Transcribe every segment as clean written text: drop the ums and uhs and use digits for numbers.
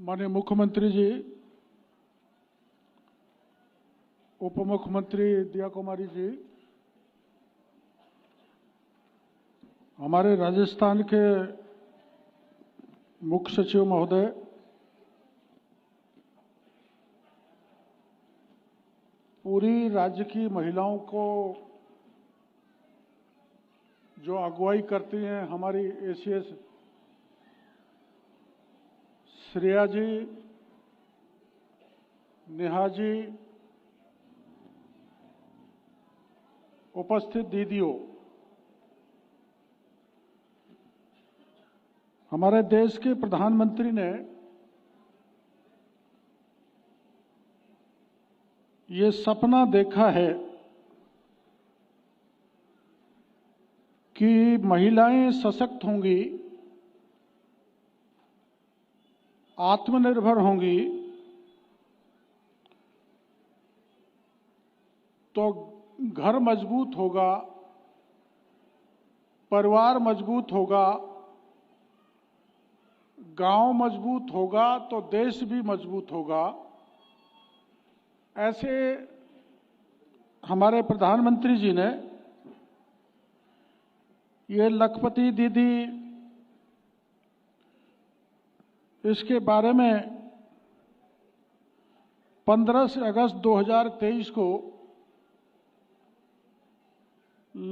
माननीय मुख्यमंत्री जी, उप मुख्यमंत्री दिया कुमारी जी, हमारे राजस्थान के मुख्य सचिव महोदय, पूरी राज्य की महिलाओं को जो अगुवाई करती हैं हमारी एसीएस श्रेया जी, नेहा जी, उपस्थित दीदियों, हमारे देश के प्रधानमंत्री ने ये सपना देखा है कि महिलाएं सशक्त होंगी, आत्मनिर्भर होंगी, तो घर मजबूत होगा, परिवार मजबूत होगा, गांव मजबूत होगा तो देश भी मजबूत होगा। ऐसे हमारे प्रधानमंत्री जी ने ये लखपति दीदी, इसके बारे में 15 अगस्त 2023 को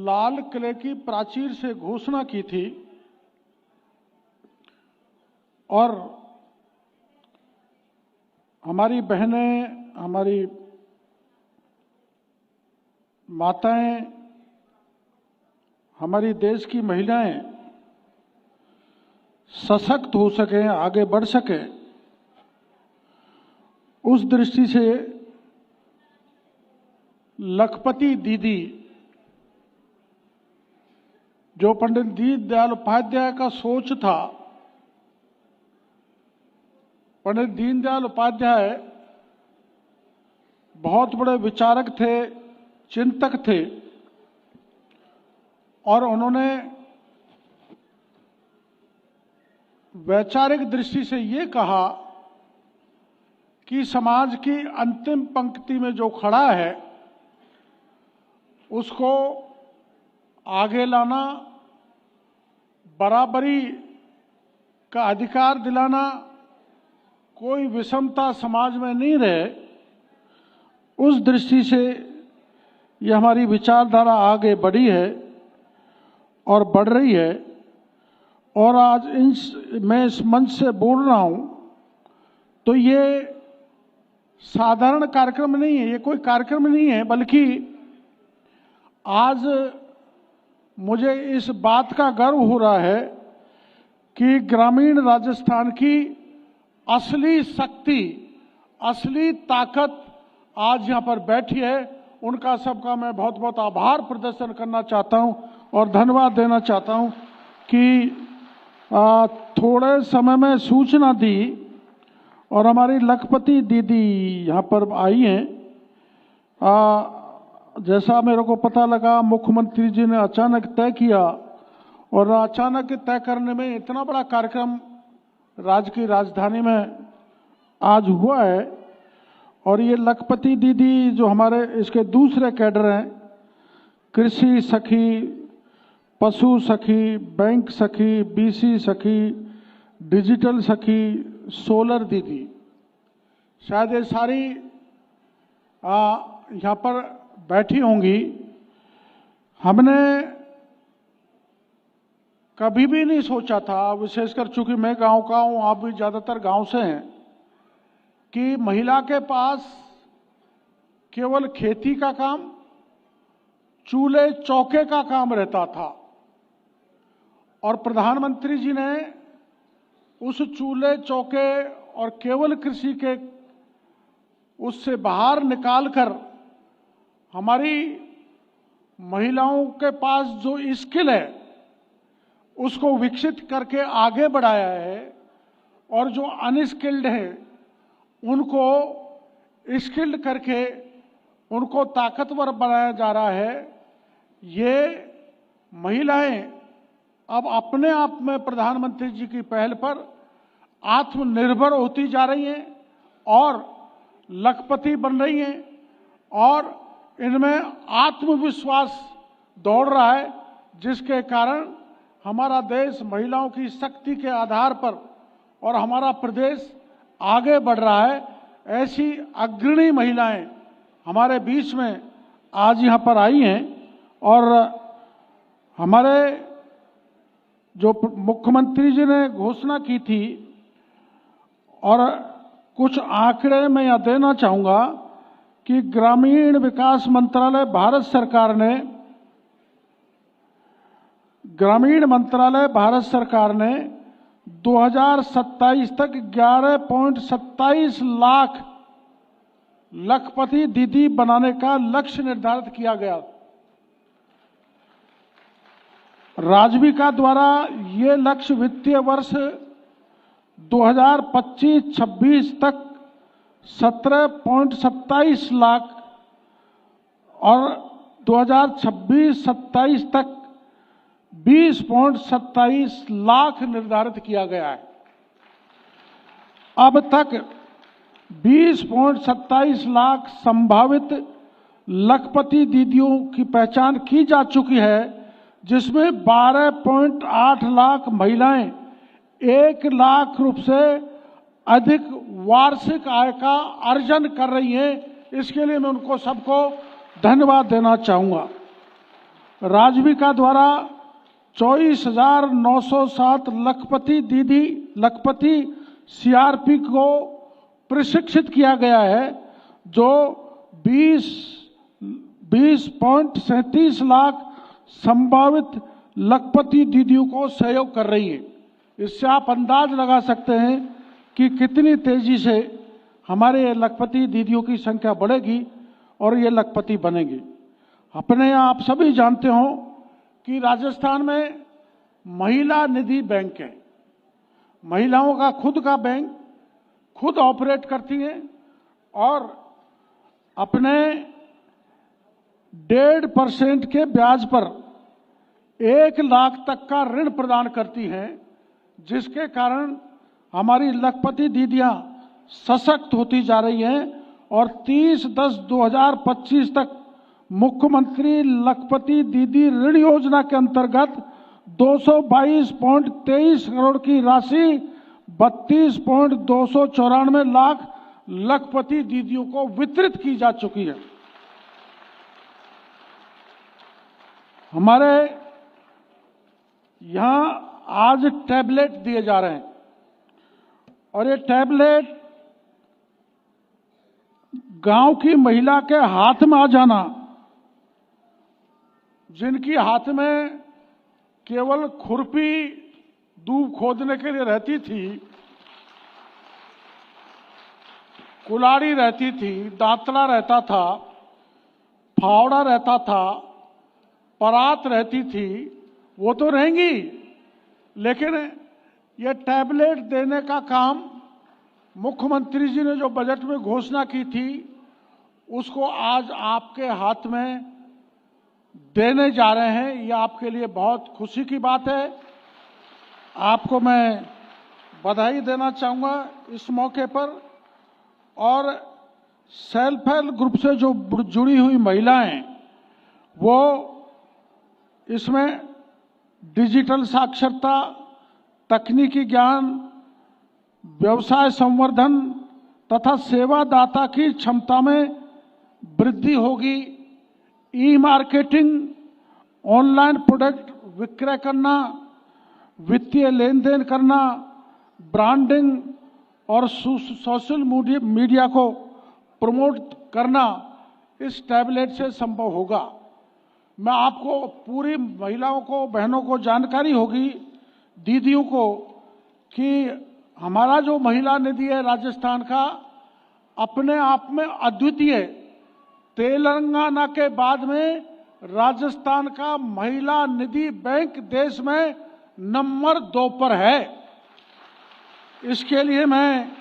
लाल किले की प्राचीर से घोषणा की थी और हमारी बहनें, हमारी माताएं, हमारी देश की महिलाएं सशक्त हो सकें, आगे बढ़ सकें, उस दृष्टि से लखपति दीदी, जो पंडित दीनदयाल उपाध्याय का सोच था, पंडित दीनदयाल उपाध्याय बहुत बड़े विचारक थे, चिंतक थे और उन्होंने वैचारिक दृष्टि से ये कहा कि समाज की अंतिम पंक्ति में जो खड़ा है उसको आगे लाना, बराबरी का अधिकार दिलाना, कोई विषमता समाज में नहीं रहे, उस दृष्टि से ये हमारी विचारधारा आगे बढ़ी है और बढ़ रही है। और आज मैं इस मंच से बोल रहा हूं तो ये साधारण कार्यक्रम नहीं है, ये कोई कार्यक्रम नहीं है, बल्कि आज मुझे इस बात का गर्व हो रहा है कि ग्रामीण राजस्थान की असली शक्ति, असली ताकत आज यहाँ पर बैठी है। उनका सबका मैं बहुत बहुत आभार प्रदर्शन करना चाहता हूँ और धन्यवाद देना चाहता हूँ कि थोड़े समय में सूचना दी और हमारी लखपति दीदी यहाँ पर आई हैं। जैसा मेरे को पता लगा, मुख्यमंत्री जी ने अचानक तय किया और अचानक तय करने में इतना बड़ा कार्यक्रम राज्य की राजधानी में आज हुआ है। और ये लखपति दीदी जो हमारे इसके दूसरे कैडर हैं, कृषि सखी, पशु सखी, बैंक सखी, बीसी सखी, डिजिटल सखी, सोलर दीदी, शायद ये सारी यहाँ पर बैठी होंगी। हमने कभी भी नहीं सोचा था, विशेषकर चूंकि मैं गांव का हूं, आप भी ज्यादातर गांव से हैं, कि महिला के पास केवल खेती का काम, चूल्हे चौके का काम रहता था और प्रधानमंत्री जी ने उस चूल्हे चौके और केवल कृषि के उससे बाहर निकालकर हमारी महिलाओं के पास जो स्किल है उसको विकसित करके आगे बढ़ाया है और जो अनस्किल्ड है उनको स्किल्ड करके उनको ताकतवर बनाया जा रहा है। ये महिलाएं अब अपने आप में प्रधानमंत्री जी की पहल पर आत्मनिर्भर होती जा रही हैं और लखपति बन रही हैं और इनमें आत्मविश्वास दौड़ रहा है, जिसके कारण हमारा देश महिलाओं की शक्ति के आधार पर और हमारा प्रदेश आगे बढ़ रहा है। ऐसी अग्रणी महिलाएं हमारे बीच में आज यहाँ पर आई हैं और हमारे जो मुख्यमंत्री जी ने घोषणा की थी और कुछ आंकड़े मैं यहाँ देना चाहूँगा कि ग्रामीण विकास मंत्रालय भारत सरकार ने 2027 तक 11.27 लाख लखपति दीदी बनाने का लक्ष्य निर्धारित किया गया। राजविका द्वारा ये लक्ष्य वित्तीय वर्ष 2025-26 तक 17.27 लाख और 2026-27 तक 20.27 लाख निर्धारित किया गया है। अब तक 20.27 लाख संभावित लखपति दीदियों की पहचान की जा चुकी है, जिसमें 12.8 लाख महिलाएं 1 लाख रुपए से अधिक वार्षिक आय का अर्जन कर रही हैं। इसके लिए मैं उनको सबको धन्यवाद देना चाहूँगा। राजविका द्वारा 24,907 लखपति सीआरपी को प्रशिक्षित किया गया है, जो 20.37 लाख संभावित लखपति दीदियों को सहयोग कर रही है। इससे आप अंदाज लगा सकते हैं कि कितनी तेजी से हमारे लखपति दीदियों की संख्या बढ़ेगी और ये लखपति बनेंगी। अपने यहाँ आप सभी जानते हो कि राजस्थान में महिला निधि बैंक है। महिलाओं का खुद का बैंक खुद ऑपरेट करती हैं और अपने 1.5% के ब्याज पर 1 लाख तक का ऋण प्रदान करती हैं, जिसके कारण हमारी लखपति दीदियां सशक्त होती जा रही हैं और 30/10/2025 तक मुख्यमंत्री लखपति दीदी ऋण योजना के अंतर्गत 222.23 करोड़ की राशि 32.294 लाख लखपति दीदियों को वितरित की जा चुकी है। हमारे यहाँ आज टैबलेट दिए जा रहे हैं और ये टैबलेट गांव की महिला के हाथ में आ जाना, जिनकी हाथ में केवल खुरपी दूब खोदने के लिए रहती थी, कुल्हाड़ी रहती थी, दांतला रहता था, फावड़ा रहता था, परात रहती थी, वो तो रहेंगी, लेकिन ये टैबलेट देने का काम मुख्यमंत्री जी ने जो बजट में घोषणा की थी उसको आज आपके हाथ में देने जा रहे हैं। ये आपके लिए बहुत खुशी की बात है। आपको मैं बधाई देना चाहूँगा इस मौके पर। और सेल्फ हेल्प ग्रुप से जो जुड़ी हुई महिलाएं, वो इसमें डिजिटल साक्षरता, तकनीकी ज्ञान, व्यवसाय संवर्धन तथा सेवादाता की क्षमता में वृद्धि होगी। ई मार्केटिंग, ऑनलाइन प्रोडक्ट विक्रय करना, वित्तीय लेन देन करना, ब्रांडिंग और सोशल मीडिया को प्रमोट करना इस टैबलेट से संभव होगा। मैं आपको पूरी महिलाओं को, बहनों को जानकारी होगी, दीदियों को, कि हमारा जो महिला निधि है राजस्थान का, अपने आप में अद्वितीय। तेलंगाना के बाद में राजस्थान का महिला निधि बैंक देश में नंबर 2 पर है। इसके लिए मैं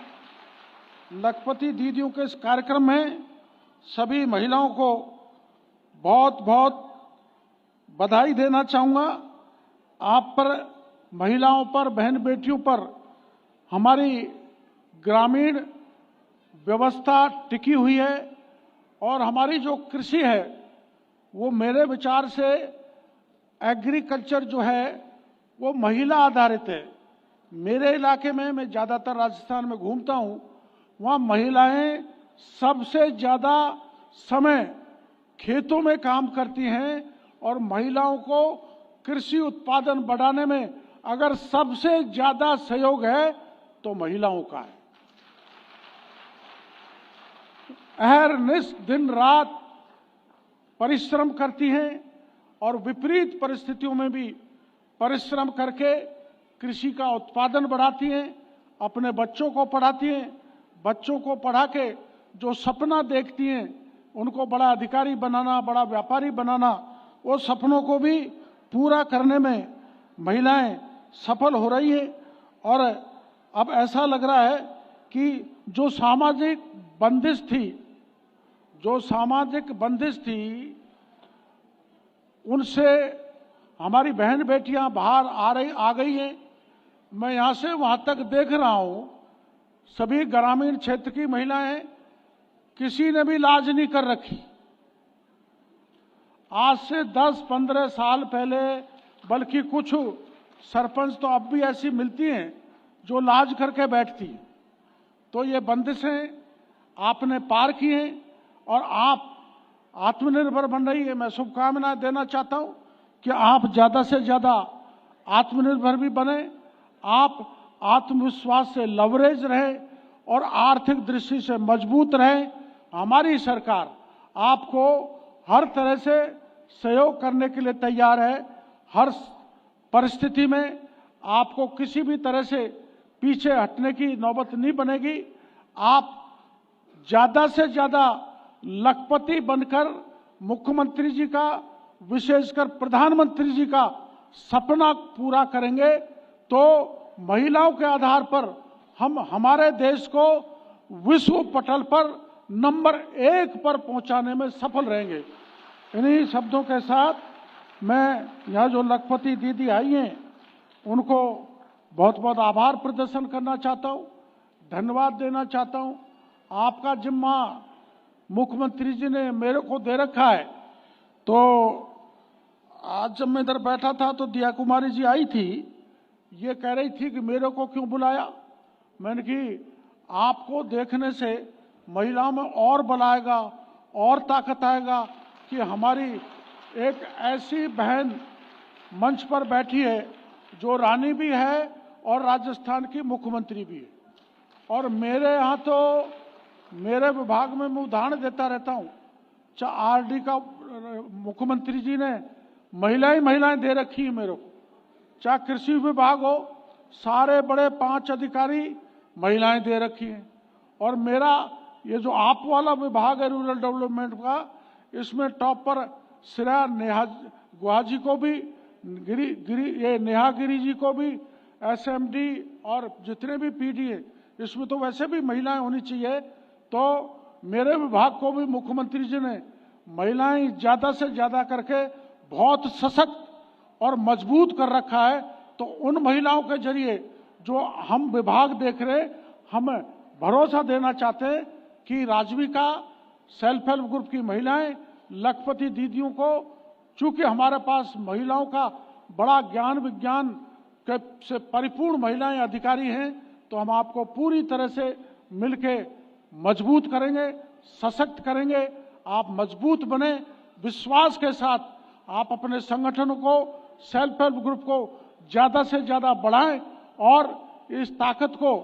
लखपति दीदियों के इस कार्यक्रम में सभी महिलाओं को बहुत बहुत बधाई देना चाहूँगा। आप पर, महिलाओं पर, बहन बेटियों पर हमारी ग्रामीण व्यवस्था टिकी हुई है और हमारी जो कृषि है वो मेरे विचार से एग्रीकल्चर जो है वो महिला आधारित है। मेरे इलाके में, मैं ज़्यादातर राजस्थान में घूमता हूँ, वहाँ महिलाएं सबसे ज़्यादा समय खेतों में काम करती हैं और महिलाओं को कृषि उत्पादन बढ़ाने में अगर सबसे ज़्यादा सहयोग है तो महिलाओं का है। अहरनिश दिन रात परिश्रम करती हैं और विपरीत परिस्थितियों में भी परिश्रम करके कृषि का उत्पादन बढ़ाती हैं, अपने बच्चों को पढ़ाती हैं, बच्चों को पढ़ा के जो सपना देखती हैं उनको बड़ा अधिकारी बनाना, बड़ा व्यापारी बनाना, वो सपनों को भी पूरा करने में महिलाएं सफल हो रही है। और अब ऐसा लग रहा है कि जो सामाजिक बंदिश थी उनसे हमारी बहन बेटियां बाहर आ गई हैं। मैं यहाँ से वहाँ तक देख रहा हूँ, सभी ग्रामीण क्षेत्र की महिलाएं किसी ने भी लाज नहीं कर रखी। आज से 10-15 साल पहले, बल्कि कुछ सरपंच तो अब भी ऐसी मिलती हैं जो लाज करके बैठती हैं। तो ये बंदिशें आपने पार की हैं और आप आत्मनिर्भर बन रही है। मैं शुभकामनाएं देना चाहता हूं कि आप ज़्यादा से ज़्यादा आत्मनिर्भर भी बने, आप आत्मविश्वास से लवरेज रहे और आर्थिक दृष्टि से मजबूत रहे। हमारी सरकार आपको हर तरह से सहयोग करने के लिए तैयार है। हर परिस्थिति में आपको किसी भी तरह से पीछे हटने की नौबत नहीं बनेगी। आप ज़्यादा से ज़्यादा लखपति बनकर मुख्यमंत्री जी का, विशेषकर प्रधानमंत्री जी का सपना पूरा करेंगे तो महिलाओं के आधार पर हम हमारे देश को विश्व पटल पर नंबर 1 पर पहुंचाने में सफल रहेंगे। इन्हीं शब्दों के साथ मैं यहाँ जो लखपति दीदी आई हैं उनको बहुत बहुत आभार प्रदर्शन करना चाहता हूँ, धन्यवाद देना चाहता हूँ। आपका जिम्मा मुख्यमंत्री जी ने मेरे को दे रखा है। तो आज जब मैं इधर बैठा था तो दिया कुमारी जी आई थी, ये कह रही थी कि मेरे को क्यों बुलाया। मैंने कि आपको देखने से महिलाओं में और बल आएगा और ताकत आएगा कि हमारी एक ऐसी बहन मंच पर बैठी है जो रानी भी है और राजस्थान की मुख्यमंत्री भी है। और मेरे यहाँ तो मेरे विभाग में मैं उदाहरण देता रहता हूँ, चाहे आरडी का मुख्यमंत्री जी ने महिलाएं दे रखी है मेरे को, चाहे कृषि विभाग हो, सारे बड़े 5 अधिकारी महिलाएं दे रखी हैं। और मेरा ये जो आप वाला विभाग है रूरल डेवलपमेंट का, इसमें टॉप पर श्रेया नेहा गुहा जी को भी, नेहा गिरी जी को भी, एसएमडी और जितने भी पीडी है इसमें तो वैसे भी महिलाएं होनी चाहिए। तो मेरे विभाग को भी मुख्यमंत्री जी ने महिलाएं ज़्यादा से ज़्यादा करके बहुत सशक्त और मजबूत कर रखा है। तो उन महिलाओं के जरिए जो हम विभाग देख रहे, हम भरोसा देना चाहते हैं कि राजविका सेल्फ हेल्प ग्रुप की महिलाएं, लखपति दीदियों को, चूंकि हमारे पास महिलाओं का बड़ा ज्ञान विज्ञान से परिपूर्ण महिलाएं अधिकारी हैं, तो हम आपको पूरी तरह से मिलके मजबूत करेंगे, सशक्त करेंगे। आप मजबूत बने, विश्वास के साथ आप अपने संगठनों को, सेल्फ हेल्प ग्रुप को ज़्यादा से ज़्यादा बढ़ाएं और इस ताकत को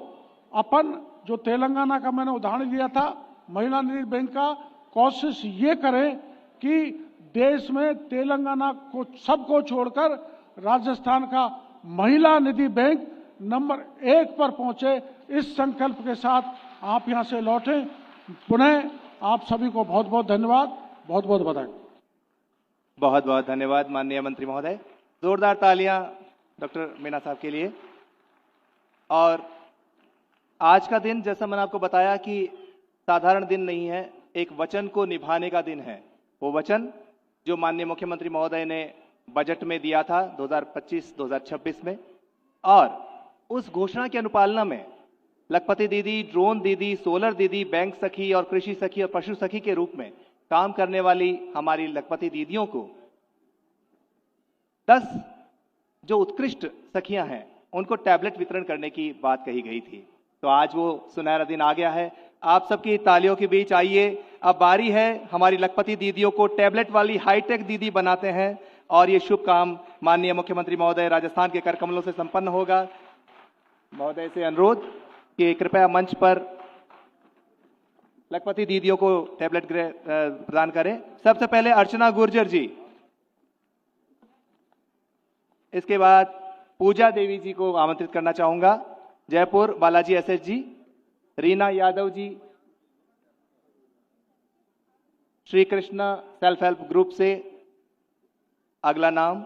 अपन जो तेलंगाना का मैंने उदाहरण दिया था महिला निधि बैंक का, कोशिश ये करें कि देश में तेलंगाना को सबको छोड़कर राजस्थान का महिला निधि बैंक नंबर 1 पर पहुंचे। इस संकल्प के साथ आप यहां से लौटें। पुनः आप सभी को बहुत बहुत धन्यवाद, बहुत बहुत बधाई। बहुत बहुत धन्यवाद माननीय मंत्री महोदय। जोरदार तालियां डॉक्टर मीणा साहब के लिए। और आज का दिन, जैसा मैंने आपको बताया कि साधारण दिन नहीं है, एक वचन को निभाने का दिन है। वो वचन जो माननीय मुख्यमंत्री महोदय ने बजट में दिया था 2025-2026 में, और उस घोषणा की अनुपालना में लखपति दीदी, ड्रोन दीदी, सोलर दीदी, बैंक सखी और कृषि सखी और पशु सखी के रूप में काम करने वाली हमारी लखपति दीदियों को 10 जो उत्कृष्ट सखियां हैं उनको टैबलेट वितरण करने की बात कही गई थी। तो आज वो सुनहरा दिन आ गया है। आप सबकी तालियों के बीच आइए, अब बारी है हमारी लखपति दीदियों को टैबलेट वाली हाईटेक दीदी बनाते हैं और ये शुभ काम माननीय मुख्यमंत्री महोदय राजस्थान के कर कमलों से संपन्न होगा। महोदय से अनुरोध कि कृपया मंच पर लखपति दीदियों को टैबलेट प्रदान करें। सबसे पहले अर्चना गुर्जर जी, इसके बाद पूजा देवी जी को आमंत्रित करना चाहूंगा। Jaipur Balaji SH ji, Reena Yadav ji, Shri Krishna self help group से अगला नाम